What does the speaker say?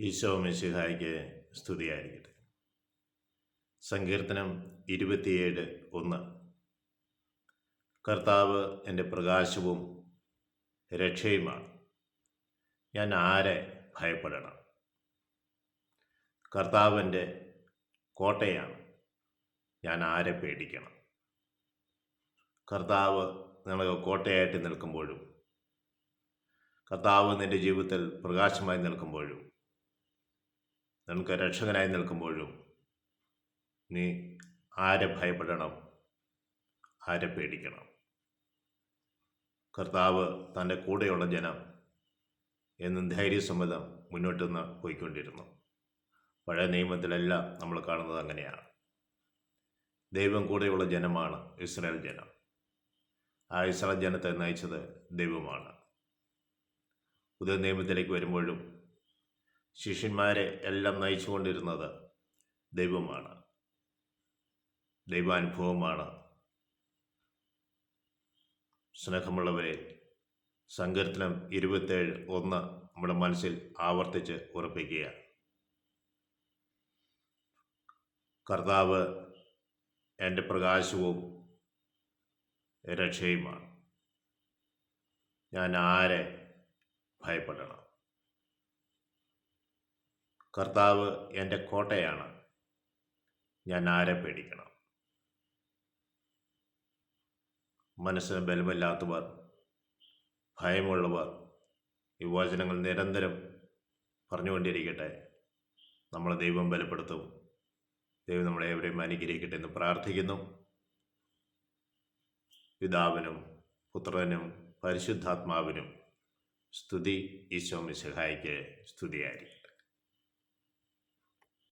ഈശോ മിശിഹായ്ക്ക് സ്തുതിയായിരിക്കട്ടെ. സങ്കീർത്തനം 27:1. കർത്താവ് എൻ്റെ പ്രകാശവും രക്ഷയുമാണ്, ഞാൻ ആരെ ഭയപ്പെടണം? കർത്താവ് എൻ്റെ കോട്ടയാണ്, ഞാൻ ആരെ പേടിക്കണം? കർത്താവ് നിങ്ങൾക്ക് കോട്ടയായിട്ട് നിൽക്കുമ്പോഴും, കർത്താവ് നിൻ്റെ ജീവിതത്തിൽ പ്രകാശമായി നിൽക്കുമ്പോഴും, നിനക്ക് രക്ഷകനായി നിൽക്കുമ്പോഴും നീ ആരെ ഭയപ്പെടണം, ആരെ പേടിക്കണം? കർത്താവ് തൻ്റെ കൂടെയുള്ള ജനം എന്നും ധൈര്യസമ്മതം മുന്നോട്ട് നിന്ന് പോയിക്കൊണ്ടിരുന്നു. പഴയ നിയമത്തിലെല്ലാം നമ്മൾ കാണുന്നത് അങ്ങനെയാണ്. ദൈവം കൂടെയുള്ള ജനമാണ് ഇസ്രായേൽ ജനം. ആ ഇസ്രായേൽ ജനത്തെ നയിച്ചത് ദൈവമാണ്. പുതിയ നിയമത്തിലേക്ക് വരുമ്പോഴും ശിഷ്യന്മാരെ എല്ലാം നയിച്ചുകൊണ്ടിരുന്നത് ദൈവമാണ്, ദൈവാനുഭവമാണ്. സ്നേഹമുള്ളവരെ, സങ്കീർത്തനം 27:1 നമ്മുടെ മനസ്സിൽ ആവർത്തിച്ച് ഉറപ്പിക്കുക. കർത്താവ് എൻ്റെ പ്രകാശവും രക്ഷയുമാണ്, ഞാൻ ആരെ ഭയപ്പെടണം? കർത്താവ് എൻ്റെ കോട്ടയാണ്, ഞാൻ ആരെ പേടിക്കണം? മനസ്സിന് ബലമില്ലാത്തവർ, ഭയമുള്ളവർ ഈ വചനങ്ങൾ നിരന്തരം പറഞ്ഞുകൊണ്ടിരിക്കട്ടെ. നമ്മളെ ദൈവം ബലപ്പെടുത്തും. ദൈവം നമ്മളെ എവരെയും അനുഗ്രഹിക്കട്ടെ എന്ന് പ്രാർത്ഥിക്കുന്നു. പിതാവിനും പുത്രനും പരിശുദ്ധാത്മാവിനും സ്തുതി. ഈശോ മിശിഹായ്ക്ക് സ്തുതിയായിരിക്കട്ടെ.